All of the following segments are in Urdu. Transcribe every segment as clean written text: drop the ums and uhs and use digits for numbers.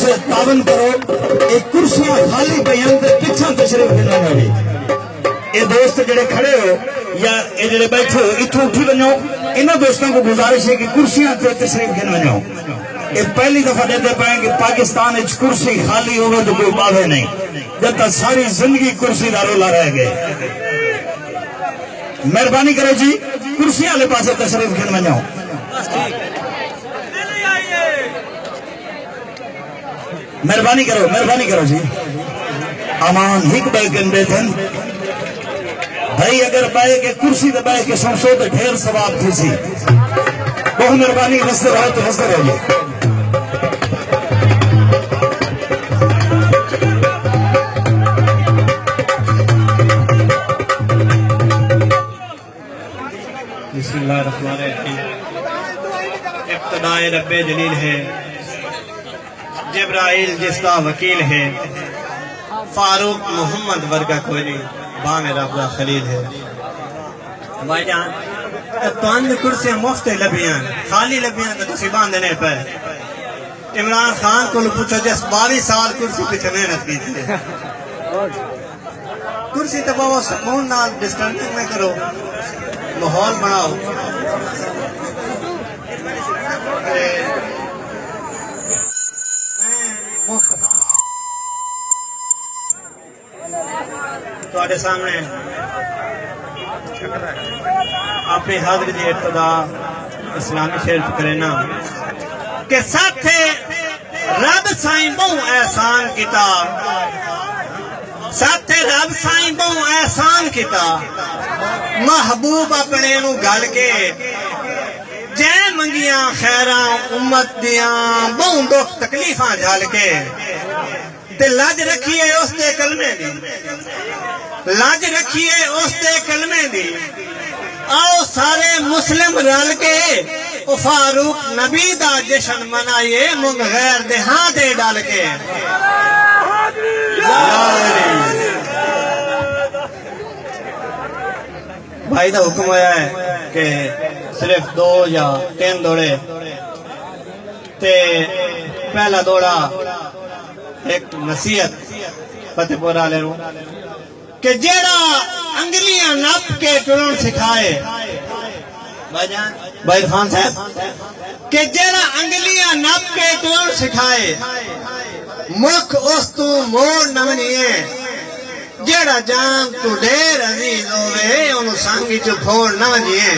سے تعاون کرو ایک کرسیاں خالی پیاں تے پچھاں تشریف گھننا ہوئے اے دوست جڑے کھڑے ہو یا اے جڑے بیٹھے ہو اتھوں اٹھی ونجو انہاں دوستوں کو گزارش ہے کہ کرسیاں تے تشریف گھن ونجو اے پہلی دفعہ دیتے پائیں کہ پاکستان اچ کرسی خالی ہوگا تو کوئی باوے نہیں جب تک ساری زندگی کرسی دا رولا رہ گئے مہربانی کرو جی کرسیاں لے پاسے تشریف گھن ونجو مہربانی کرو جی امان ہک بے گندے تھن بھائی اگر بائے کے کرسی دے بائے کے سمسو تو ڈھیر ثواب تھی سی بہت مہربانی ہنستے رہو تو ہنستے رہو جی بسم اللہ الرحمن الرحیم ابتداء رب جلیل ہے جبرائیل جس کا وکیل ہے فاروق محمد ورگا کوئی نہیں بان رب کا خلیل ہے بھائی جان پانچ کرسیاں مفت لبیاں خالی لبیاں تو تسی باندھنے پہ عمران خان کو پوچھو جس 22 سال کرسی پیچھے محنت کی تھی کرسی تو بہت سکون نال ڈسٹنسنگ میں کرو ماحول بناؤ تواڈے سامنے اپنی حاضری دی ابتدا اسلامی شعر کرنا کہ ساتھے رب سائیں بہو احسان کیتا ساتھے رب سائیں بہو احسان کیتا محبوب اپنے نو گل کے جے منگیاں خیراں امت دیاں بہو دکھ تکلیفاں جھل کے تے لاج رکھیے اس دے کلمے دی لاج رکھیے اس دے کلمے دی آؤ سارے مسلم رل کے او فاروق نبی دا جشن منائیے منگ غیر دے ہاں دے ڈال کے بھائی دا حکم ہوا ہے کہ صرف 2 یا 3 دوڑے تے پہلا دوڑا ایک نصیحت فتح پورہ والے نو کہ جیڑا انگلیاں نپ کے ٹرن سکھائے بھائی عرفان صاحب کہ جیڑا انگلیاں نپ کے ٹرن سکھائے مکھ اس تو موڑ نہ منیے جیڑا جان تو ڈیر عزیز ہوئے انہوں سانگی چو پھوڑ نہ منیے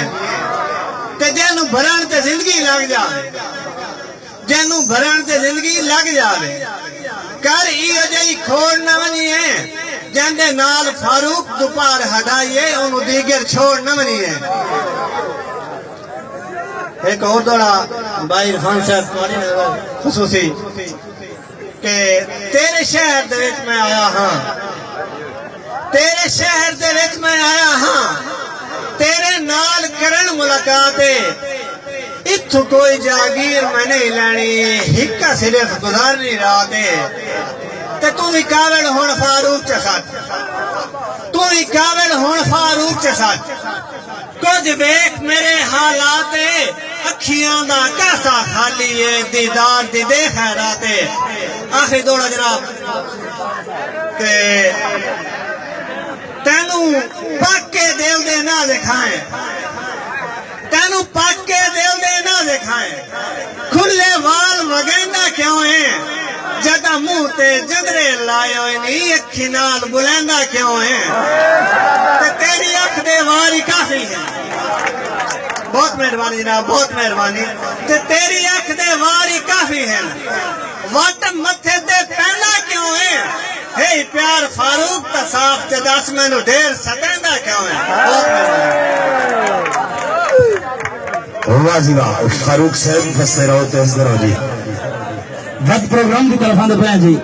تے جینو بھرن تے زندگی لگ جائے جینو بھرن تے زندگی لگ جائے کر ایو جائی کھوڑ نہ منیے جندے نال فاروق دوپار ہٹائیے انہوں دیگر چھوڑ نہ منیے ایک اور دوڑا بھائی عرفان صاحب خصوصی کہ تیرے شہر دے وچ میں آیا ہاں تیرے شہر دے وچ میں آیا ہاں تیرے نال کرن ملاقاتے اتھو کوئی جاگیر میں نہیں لینی ہکا صرف گزارنی راتے تے تو بھی کاوڑ ہون فاروق چسات تو بھی کاوڑ ہون فاروق چسات کچھ بیک میرے حالاتے اکھیاں دا کیسا خالی ہے دیدار دی دے خیراتے آخری دوڑا جناب کہ تینوں پاک کے دیل دے نہ دکھائیں تینوں پاک کے دیل دے نہ دکھائیں کھلے وال وگیندہ کیوں ہیں جدہ منہ تے جدرے لائے ہوئے نہیں اکھی نال بلندہ کیوں ہیں تے تیری اکھ دے واری کافی ہے بہت مہربانی جناب بہت مہربانی تے تیری اکھ دے واری کافی ہے واٹم متھے دے پہنا کیوں ہیں ہے پیار فاروق تا صاف تے دس میں نو ڈھیر ستندہ کیوں ہیں بہت مہربانی واہ جی واہ فاروق صاحب فستے رہو تو اس طرح جی وقت پروگرام کی طرف آندے پہ ہیں جی